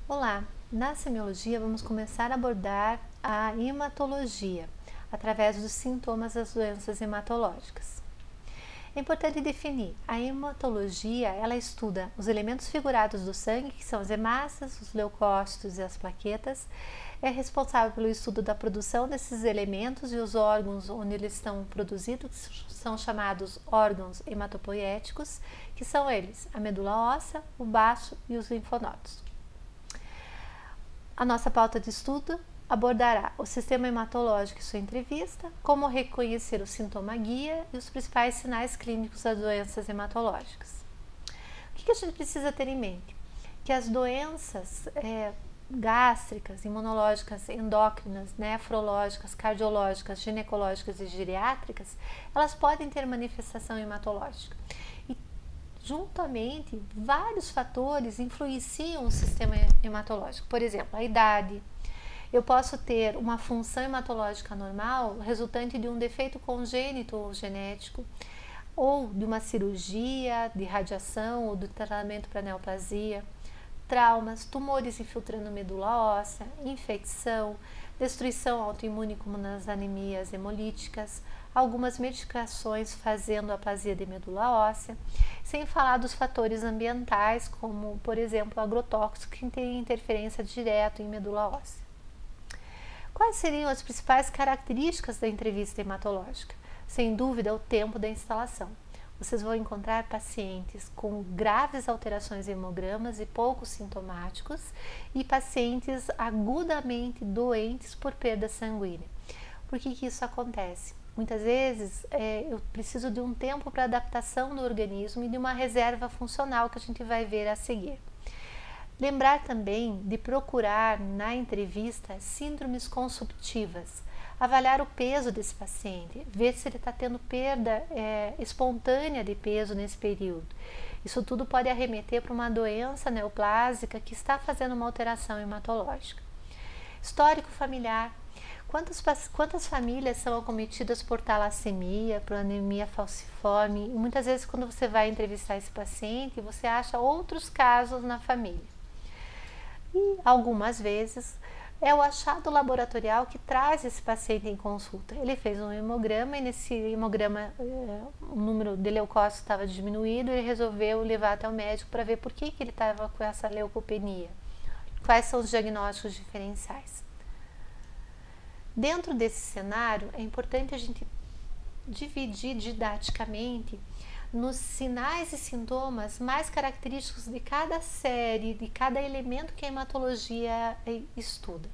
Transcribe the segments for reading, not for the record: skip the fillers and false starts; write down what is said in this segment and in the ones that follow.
Olá, na semiologia vamos começar a abordar a hematologia, através dos sintomas das doenças hematológicas. É importante definir, a hematologia, ela estuda os elementos figurados do sangue, que são as hemácias, os leucócitos e as plaquetas, é responsável pelo estudo da produção desses elementos e os órgãos onde eles estão produzidos, que são chamados órgãos hematopoéticos, que são eles, a medula óssea, o baço e os linfonodos. A nossa pauta de estudo abordará o sistema hematológico e sua entrevista, como reconhecer o sintoma guia e os principais sinais clínicos das doenças hematológicas. O que a gente precisa ter em mente? Que as doenças gástricas, imunológicas, endócrinas, nefrológicas, cardiológicas, ginecológicas e geriátricas, elas podem ter manifestação hematológica. Juntamente, vários fatores influenciam o sistema hematológico. Por exemplo, a idade. Eu posso ter uma função hematológica normal resultante de um defeito congênito ou genético, ou de uma cirurgia, de radiação ou do tratamento para neoplasia, traumas, tumores infiltrando medula óssea, infecção, destruição autoimune como nas anemias hemolíticas, algumas medicações fazendo aplasia de medula óssea, sem falar dos fatores ambientais, como, por exemplo, agrotóxico, que tem interferência direta em medula óssea. Quais seriam as principais características da entrevista hematológica? Sem dúvida, o tempo da instalação. Vocês vão encontrar pacientes com graves alterações em hemogramas e poucos sintomáticos e pacientes agudamente doentes por perda sanguínea. Por que isso acontece? Muitas vezes eu preciso de um tempo para adaptação do organismo e de uma reserva funcional que a gente vai ver a seguir. Lembrar também de procurar na entrevista síndromes consumptivas, avaliar o peso desse paciente, ver se ele está tendo perda espontânea de peso nesse período. Isso tudo pode arremeter para uma doença neoplásica que está fazendo uma alteração hematológica. Histórico familiar. Quantas famílias são acometidas por talassemia, por anemia falciforme? E muitas vezes, quando você vai entrevistar esse paciente, você acha outros casos na família. E algumas vezes é o achado laboratorial que traz esse paciente em consulta. Ele fez um hemograma e nesse hemograma o número de leucócitos estava diminuído e ele resolveu levar até o médico para ver por que ele estava com essa leucopenia. Quais são os diagnósticos diferenciais? Dentro desse cenário, é importante a gente dividir didaticamente nos sinais e sintomas mais característicos de cada série, de cada elemento que a hematologia estuda.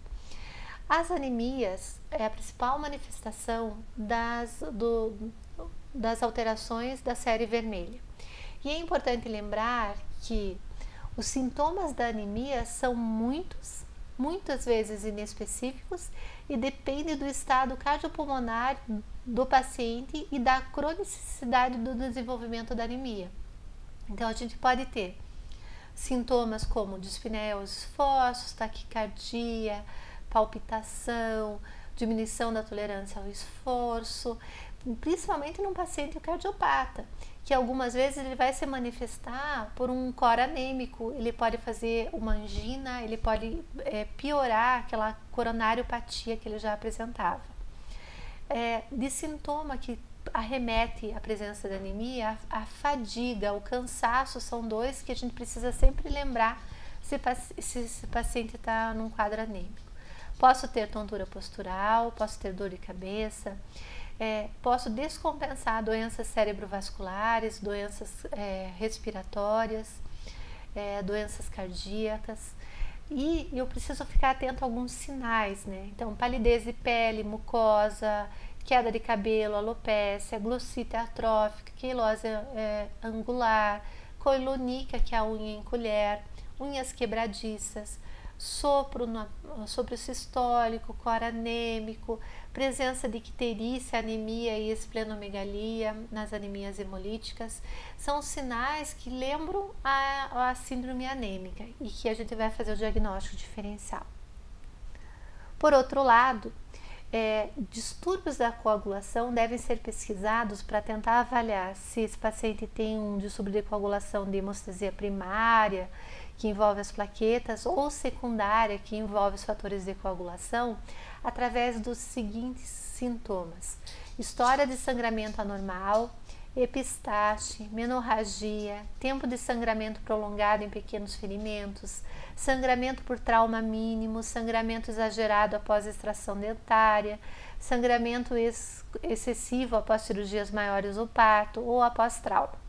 As anemias é a principal manifestação das alterações da série vermelha. E é importante lembrar que os sintomas da anemia são muitas vezes inespecíficos e depende do estado cardiopulmonar do paciente e da cronicidade do desenvolvimento da anemia. Então, a gente pode ter sintomas como dispneia aos esforços, taquicardia, palpitação, diminuição da tolerância ao esforço, principalmente num paciente cardiopata, que algumas vezes ele vai se manifestar por um cor anêmico, ele pode fazer uma angina, ele pode piorar aquela coronariopatia que ele já apresentava. De sintoma que arremete à presença da anemia, a fadiga, o cansaço são dois que a gente precisa sempre lembrar se esse paciente está num quadro anêmico. Posso ter tontura postural, posso ter dor de cabeça, posso descompensar doenças cerebrovasculares, doenças respiratórias, doenças cardíacas. E eu preciso ficar atento a alguns sinais, né? Então, palidez de pele, mucosa, queda de cabelo, alopécia, glossite atrófica, queilose angular, coilonica, que é a unha em colher, unhas quebradiças, sopro sistólico, cor anêmico, presença de icterícia, anemia e esplenomegalia nas anemias hemolíticas, são sinais que lembram a síndrome anêmica e que a gente vai fazer o diagnóstico diferencial. Por outro lado, distúrbios da coagulação devem ser pesquisados para tentar avaliar se esse paciente tem um distúrbio de coagulação de hemostasia primária, que envolve as plaquetas, ou secundária, que envolve os fatores de coagulação, através dos seguintes sintomas: história de sangramento anormal, epistaxe, menorragia, tempo de sangramento prolongado em pequenos ferimentos, sangramento por trauma mínimo, sangramento exagerado após extração dentária, sangramento excessivo após cirurgias maiores ou parto ou após trauma.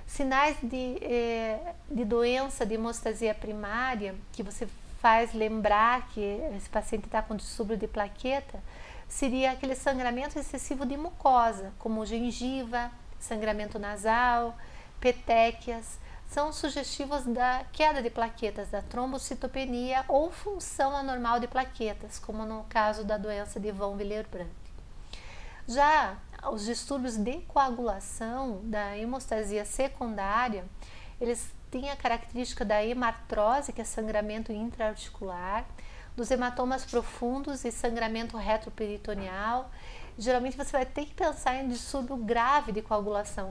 Sinais de doença de hemostasia primária, que você faz lembrar que esse paciente está com distúrbio de plaqueta, seria aquele sangramento excessivo de mucosa, como gengiva, sangramento nasal, petequias, são sugestivos da queda de plaquetas, da trombocitopenia ou função anormal de plaquetas, como no caso da doença de von Willebrand. Já os distúrbios de coagulação da hemostasia secundária, eles têm a característica da hemartrose, que é sangramento intraarticular, dos hematomas profundos e sangramento retroperitoneal. Geralmente você vai ter que pensar em distúrbio grave de coagulação,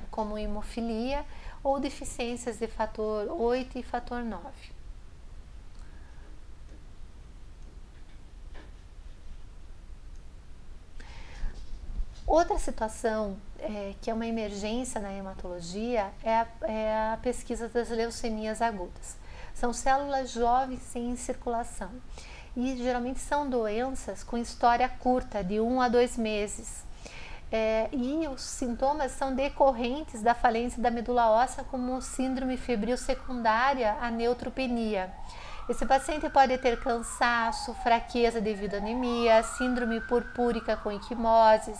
como hemofilia ou deficiências de fator 8 e fator 9. Outra situação que é uma emergência na hematologia é a pesquisa das leucemias agudas. São células jovens em circulação e geralmente são doenças com história curta, de 1 a 2 meses. E os sintomas são decorrentes da falência da medula óssea, como síndrome febril secundária à neutropenia. Esse paciente pode ter cansaço, fraqueza devido à anemia, síndrome purpúrica com equimoses,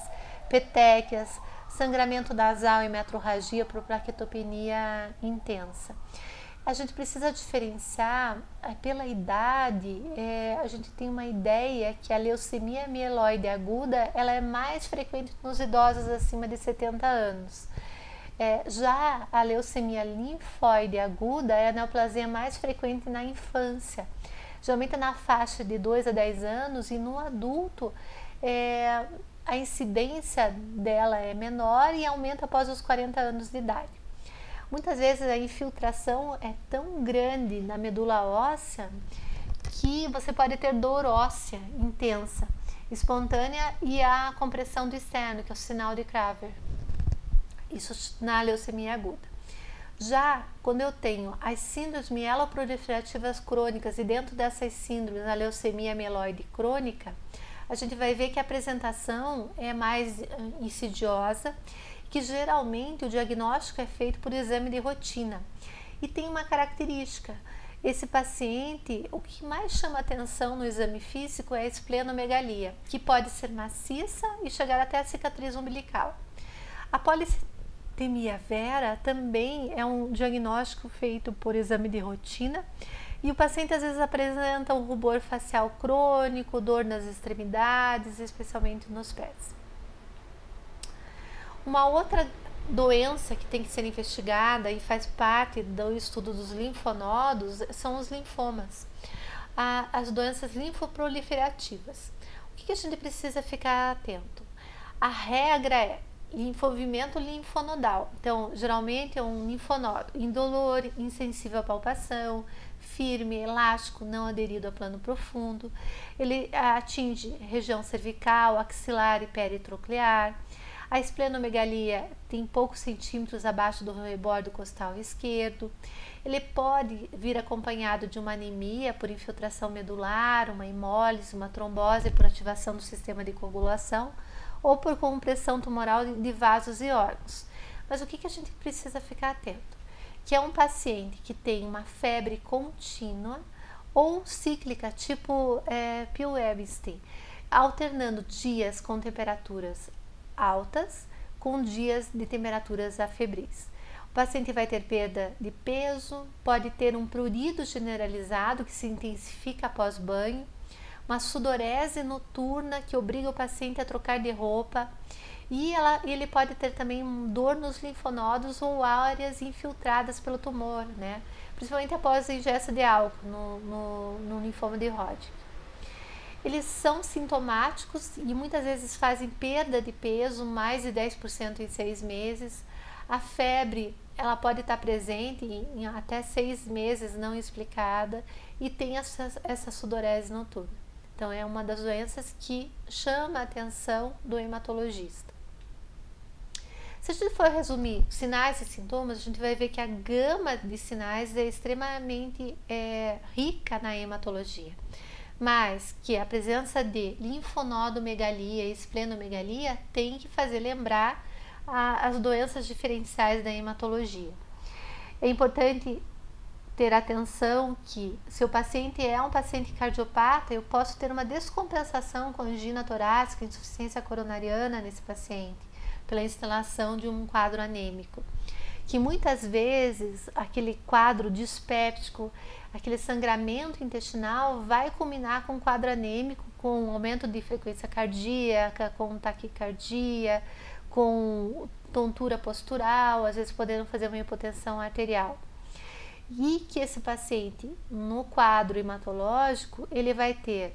petequias, sangramento nasal e metrorragia por plaquetopenia intensa. A gente precisa diferenciar pela idade. A gente tem uma ideia que a leucemia mieloide aguda ela é mais frequente nos idosos acima de 70 anos. Já a leucemia linfóide aguda é a neoplasia mais frequente na infância, geralmente na faixa de 2 a 10 anos, e no adulto a incidência dela é menor e aumenta após os 40 anos de idade. Muitas vezes a infiltração é tão grande na medula óssea que você pode ter dor óssea intensa, espontânea, e a compressão do externo, que é o sinal de Craver. Isso na leucemia aguda. Já quando eu tenho as síndromes mieloproliferativas crônicas, e dentro dessas síndromes a leucemia mieloide crônica, a gente vai ver que a apresentação é mais insidiosa, que geralmente o diagnóstico é feito por exame de rotina. E tem uma característica: esse paciente, o que mais chama atenção no exame físico é a esplenomegalia, que pode ser maciça e chegar até a cicatriz umbilical. A policitemia vera também é um diagnóstico feito por exame de rotina, e o paciente às vezes apresenta um rubor facial crônico, dor nas extremidades, especialmente nos pés. Uma outra doença que tem que ser investigada e faz parte do estudo dos linfonodos são os linfomas, as doenças linfoproliferativas. O que a gente precisa ficar atento? A regra é envolvimento linfonodal. Então, geralmente é um linfonodo indolor, insensível à palpação, firme, elástico, não aderido a plano profundo. Ele atinge região cervical, axilar e peritroclear. A esplenomegalia tem poucos centímetros abaixo do rebordo costal esquerdo. Ele pode vir acompanhado de uma anemia por infiltração medular, uma hemólise, uma trombose por ativação do sistema de coagulação, ou por compressão tumoral de vasos e órgãos. Mas o que a gente precisa ficar atento? Que é um paciente que tem uma febre contínua ou cíclica, tipo Piel-Ebstein, alternando dias com temperaturas altas com dias de temperaturas afebris. O paciente vai ter perda de peso, pode ter um prurido generalizado que se intensifica após banho, uma sudorese noturna que obriga o paciente a trocar de roupa, e ele pode ter também dor nos linfonodos ou áreas infiltradas pelo tumor, né? Principalmente após a ingesta de álcool no linfoma de Hodgkin. Eles são sintomáticos e muitas vezes fazem perda de peso, mais de 10% em 6 meses. A febre ela pode estar presente em até 6 meses não explicada e tem essa sudorese noturna. Então é uma das doenças que chama a atenção do hematologista. Se a gente for resumir sinais e sintomas, a gente vai ver que a gama de sinais é extremamente rica na hematologia, mas que a presença de linfonodomegalia e esplenomegalia tem que fazer lembrar as doenças diferenciais da hematologia. É importante ter atenção que, se o paciente é um paciente cardiopata, eu posso ter uma descompensação com angina torácica, insuficiência coronariana nesse paciente, pela instalação de um quadro anêmico, que muitas vezes aquele quadro dispéptico, aquele sangramento intestinal vai culminar com um quadro anêmico, com aumento de frequência cardíaca, com taquicardia, com tontura postural, às vezes podendo fazer uma hipotensão arterial. E que esse paciente, no quadro hematológico, ele vai ter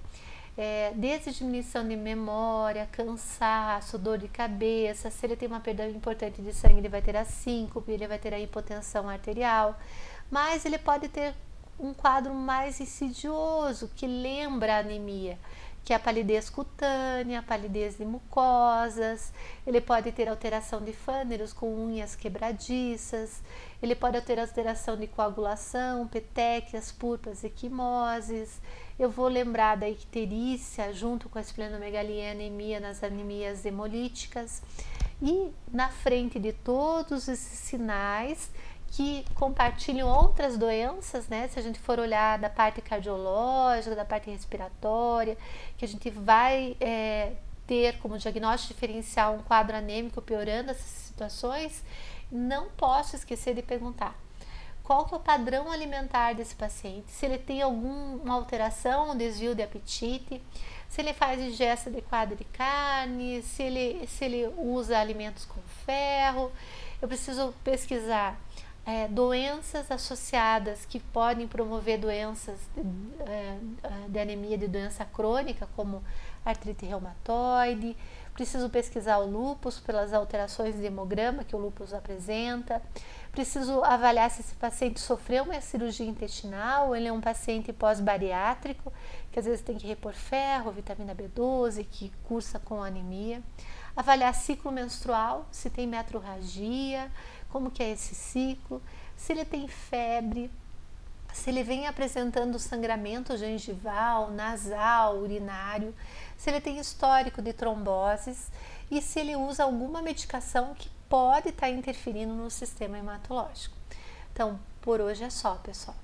desde diminuição de memória, cansaço, dor de cabeça. Se ele tem uma perda importante de sangue, ele vai ter a síncope, ele vai ter a hipotensão arterial, mas ele pode ter um quadro mais insidioso, que lembra a anemia, que é a palidez cutânea, a palidez de mucosas. Ele pode ter alteração de fâneros com unhas quebradiças, ele pode ter alteração de coagulação, petequias, purpas, equimoses. Eu vou lembrar da icterícia junto com a esplenomegalia e anemia nas anemias hemolíticas. E na frente de todos esses sinais que compartilham outras doenças, né? Se a gente for olhar da parte cardiológica, da parte respiratória, que a gente vai ter como diagnóstico diferencial um quadro anêmico piorando essas situações, não posso esquecer de perguntar qual que é o padrão alimentar desse paciente, se ele tem alguma alteração, um desvio de apetite, se ele faz ingesta adequada de carne, se ele usa alimentos com ferro. Eu preciso pesquisar doenças associadas que podem promover doenças de anemia, de doença crônica, como artrite reumatoide. Preciso pesquisar o lúpus pelas alterações de hemograma que o lúpus apresenta. Preciso avaliar se esse paciente sofreu uma cirurgia intestinal, ou ele é um paciente pós-bariátrico, que às vezes tem que repor ferro, vitamina B12, que cursa com anemia. Avaliar ciclo menstrual, se tem metrorragia, como que é esse ciclo, se ele tem febre, se ele vem apresentando sangramento gengival, nasal, urinário, se ele tem histórico de tromboses e se ele usa alguma medicação que pode estar interferindo no sistema hematológico. Então, por hoje é só, pessoal.